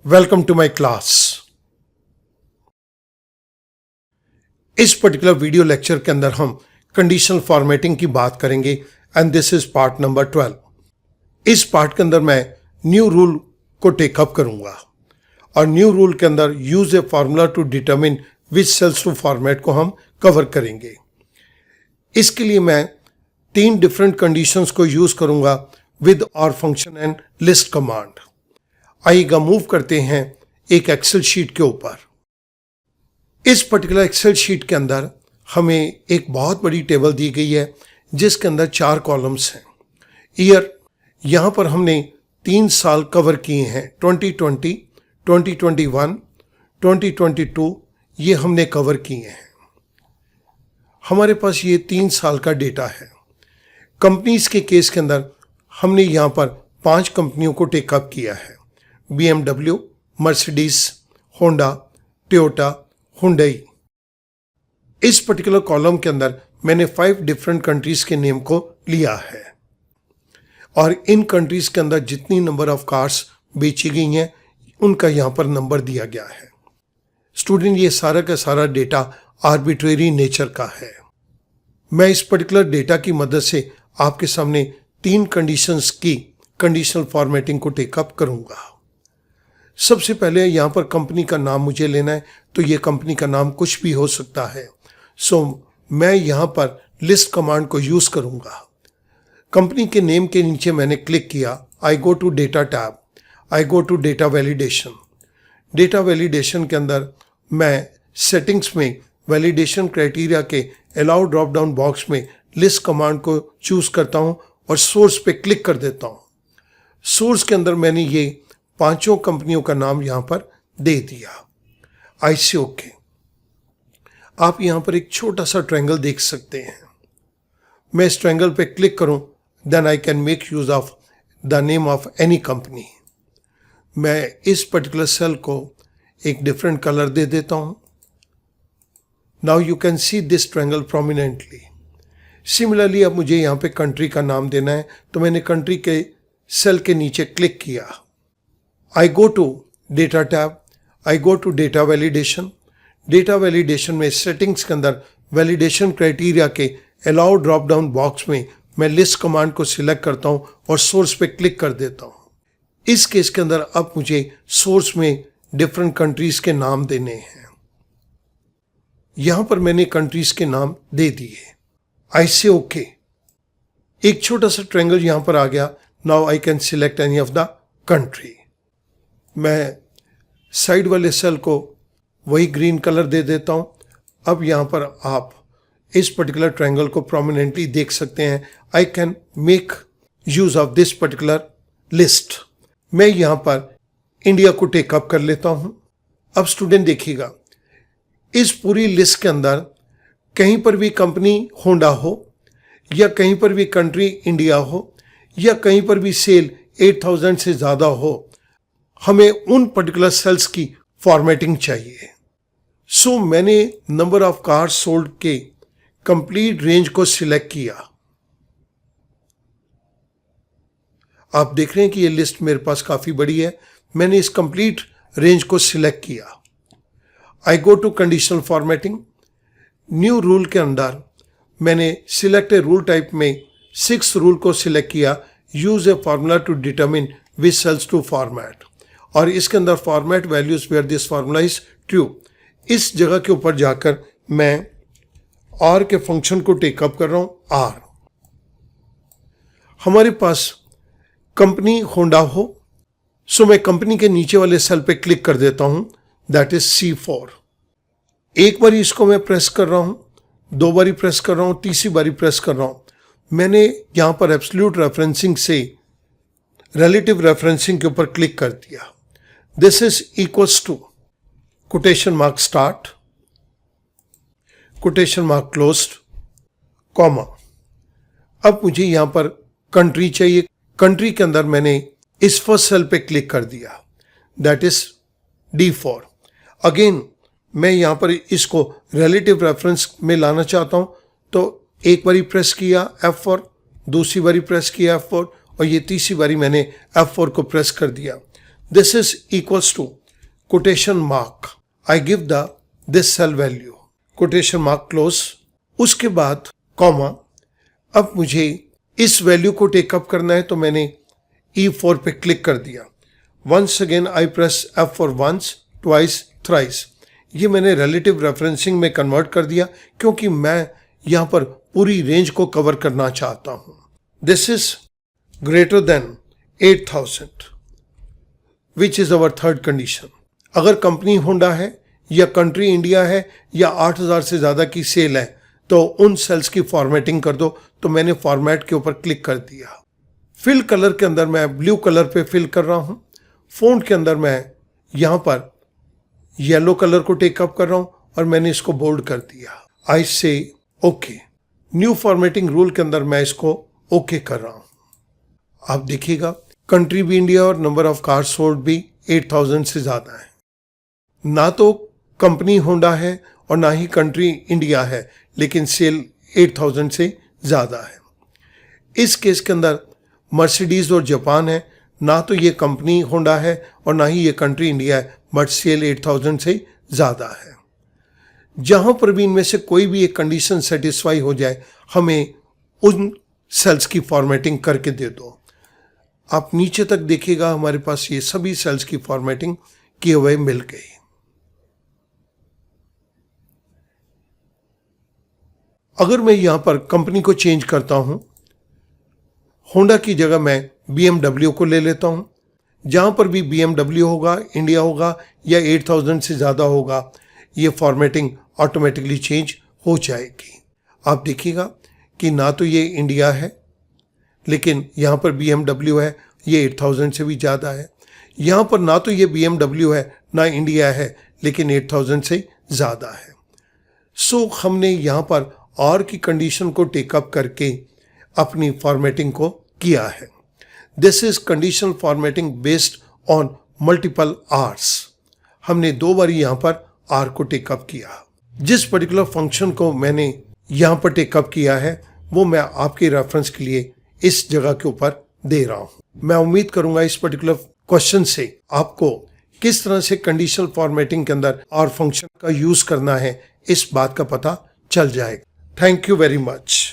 Welcome to my class. इस particular video lecture के अंदर हम कंडीशनल फॉर्मेटिंग की बात करेंगे and this is part number 12। इस पार्ट के अंदर मैं न्यू रूल को टेकअप करूंगा और न्यू रूल के अंदर use a formula to determine which cells to format को हम कवर करेंगे। इसके लिए मैं 3 डिफरेंट कंडीशंस को यूज करूंगा विद और फंक्शन एंड लिस्ट कमांड। आइएगा मूव करते हैं एक एक्सेल शीट के ऊपर। इस पर्टिकुलर एक्सेल शीट के अंदर हमें एक बहुत बड़ी टेबल दी गई है जिसके अंदर 4 कॉलम्स हैं। ईयर यहाँ पर हमने 3 साल कवर किए हैं, 2020, 2021, 2022 ये हमने कवर किए हैं। हमारे पास ये 3 साल का डेटा है। कंपनीज के केस के अंदर हमने यहाँ पर 5 कंपनियों को टेकअप किया है, BMW, Mercedes, Honda, Toyota, Hyundai. इस पर्टिकुलर कॉलम के अंदर मैंने 5 डिफरेंट कंट्रीज के नेम को लिया है और इन कंट्रीज के अंदर जितनी नंबर ऑफ कार्स बेची गई हैं उनका यहाँ पर नंबर दिया गया है। स्टूडेंट, ये सारा का सारा डेटा आर्बिट्रेरी नेचर का है। मैं इस पर्टिकुलर डेटा की मदद से आपके सामने 3 कंडीशंस की कंडीशनल फॉर्मेटिंग को टेकअप करूंगा। सबसे पहले यहाँ पर कंपनी का नाम मुझे लेना है, तो ये कंपनी का नाम कुछ भी हो सकता है। सो मैं यहाँ पर लिस्ट कमांड को यूज करूंगा। कंपनी के नेम के नीचे मैंने क्लिक किया, I go to data tab, I go to data validation. Data validation के अंदर मैं सेटिंग्स में वैलिडेशन क्राइटेरिया के अलाउ ड्रॉप डाउन बॉक्स में लिस्ट कमांड को चूज करता हूँ और सोर्स पे क्लिक कर देता हूँ। सोर्स के अंदर मैंने ये 5 कंपनियों का नाम यहाँ पर दे दिया। आई से ओके। आप यहाँ पर एक छोटा सा ट्रायंगल देख सकते हैं। मैं इस ट्रायंगल पे क्लिक करूँ, then I can make use of the name of any company. मैं इस पर्टिकुलर सेल को एक डिफरेंट कलर दे देता हूँ। Now you can see this triangle prominently. Similarly अब मुझे यहाँ पे कंट्री का नाम देना है, तो मैंने कंट्री के सेल के नीचे क्लिक किया। I go to data tab, I go to data validation. Data validation में सेटिंग्स के अंदर वैलिडेशन क्राइटेरिया के अलाउ ड्रॉप डाउन बॉक्स में मैं लिस्ट कमांड को सिलेक्ट करता हूँ और सोर्स पे क्लिक कर देता हूँ। इस केस के अंदर अब मुझे सोर्स में डिफरेंट कंट्रीज के नाम देने हैं। यहां पर मैंने कंट्रीज के नाम दे दिए। आई से ओके। एक छोटा सा ट्रायंगल यहां पर आ गया। Now I can select any of the country. मैं साइड वाले सेल को वही ग्रीन कलर दे देता हूं। अब यहां पर आप इस पर्टिकुलर ट्रायंगल को प्रोमिनेंटली देख सकते हैं। आई can make use of this particular list. मैं यहां पर इंडिया को टेकअप कर लेता हूं। अब स्टूडेंट देखिएगा, इस पूरी लिस्ट के अंदर कहीं पर भी कंपनी होंडा हो या कहीं पर भी कंट्री इंडिया हो या कहीं पर भी सेल 8000 से ज़्यादा हो, हमें उन पर्टिकुलर सेल्स की फॉर्मेटिंग चाहिए। सो मैंने नंबर ऑफ कार्स सोल्ड के कंप्लीट रेंज को सिलेक्ट किया। आप देख रहे हैं कि ये लिस्ट मेरे पास काफ़ी बड़ी है। मैंने इस कंप्लीट रेंज को सिलेक्ट किया। I go to conditional formatting. New rule के अंदर मैंने सिलेक्ट ए रूल टाइप में 6 रूल को सिलेक्ट किया, use a formula to determine which cells to format. और इसके अंदर format values where this formula is true. इस जगह के ऊपर जाकर मैं आर के फंक्शन को टेकअप कर रहा हूं। आर हमारे पास कंपनी होंडा हो, सो मैं कंपनी के नीचे वाले सेल पे क्लिक कर देता हूं, दैट इज C4। एक बारी इसको मैं प्रेस कर रहा हूं, 2 बारी प्रेस कर रहा हूं, तीसरी बारी प्रेस कर रहा हूं। मैंने यहां पर एब्सोल्यूट रेफरेंसिंग से रिलेटिव रेफरेंसिंग के ऊपर क्लिक कर दिया। This is equals to quotation mark start, quotation mark closed, comma. अब मुझे यहां पर कंट्री चाहिए। कंट्री के अंदर मैंने इस फर्स्ट सेल पे क्लिक कर दिया, दैट इज D4। अगेन मैं यहां पर इसको रिलेटिव रेफरेंस में लाना चाहता हूं, तो एक बारी प्रेस किया F4, दूसरी बारी प्रेस किया F4 और ये तीसरी बारी मैंने F4 को प्रेस कर दिया। This is equals to quotation mark. I give the this cell value. Quotation mark close. उसके बाद कॉमा. अब मुझे इस वैल्यू को टेकअप करना है तो मैंने E4 पे क्लिक कर दिया. Once again I press F for once, twice, thrice. ये मैंने रिलेटिव रेफरेंसिंग में कन्वर्ट कर दिया क्योंकि मैं यहाँ पर पूरी रेंज को कवर करना चाहता हूँ. This is greater than 8,000. Which is our third condition. अगर कंपनी होंडा है या कंट्री इंडिया है या 8,000 से ज़्यादा की सेल है तो उन सेल्स की फॉर्मेटिंग कर दो. तो मैंने फॉर्मेट के ऊपर क्लिक कर दिया. फिल कलर के अंदर मैं ब्लू कलर पे फिल कर रहा हूँ. फ़ॉन्ट के अंदर मैं यहाँ पर येलो कलर को टेकअप कर रहा हूँ और मैंने इसको बोल्ड कर दिया. आई से ओके. न्यू फॉर्मेटिंग रूल के अंदर मैं इसको ओके कर रहा हूँ. आप देखिएगा कंट्री भी इंडिया और नंबर ऑफ कार्स सोल्ड भी 8,000 से ज़्यादा है. ना तो कंपनी होंडा है और ना ही कंट्री इंडिया है, लेकिन सेल 8,000 से ज़्यादा है. इस केस के अंदर मर्सिडीज़ और जापान है. ना तो ये कंपनी होंडा है और ना ही ये कंट्री इंडिया है, बट सेल 8,000 से ज़्यादा है. जहाँ पर भी इनमें से कोई भी एक कंडीशन सेटिस्फाई हो जाए, हमें उन सेल्स की फॉर्मेटिंग करके दे दो. आप नीचे तक देखिएगा, हमारे पास ये सभी सेल्स की फॉर्मेटिंग किए हुए मिल गई. अगर मैं यहां पर कंपनी को चेंज करता हूं, होंडा की जगह मैं BMW को ले लेता हूं. जहां पर भी BMW होगा, इंडिया होगा या 8,000 से ज़्यादा होगा, ये फॉर्मेटिंग ऑटोमेटिकली चेंज हो जाएगी. आप देखिएगा कि ना तो ये इंडिया है, लेकिन यहाँ पर BMW है, ये 8,000 से भी ज़्यादा है. यहाँ पर ना तो ये BMW है ना इंडिया है, लेकिन 8,000 से ज़्यादा है. सो हमने यहाँ पर और की कंडीशन को टेकअप करके अपनी फॉर्मेटिंग को किया है. This is conditional formatting based on multiple ORs. हमने 2 बार यहाँ पर आर को टेकअप किया. जिस पर्टिकुलर फंक्शन को मैंने यहाँ पर टेकअप किया है वो मैं आपके रेफरेंस के लिए इस जगह के ऊपर दे रहा हूं. मैं उम्मीद करूंगा इस पर्टिकुलर क्वेश्चन से आपको किस तरह से कंडीशनल फॉर्मेटिंग के अंदर और फंक्शन का यूज करना है इस बात का पता चल जाएगा. Thank you very much.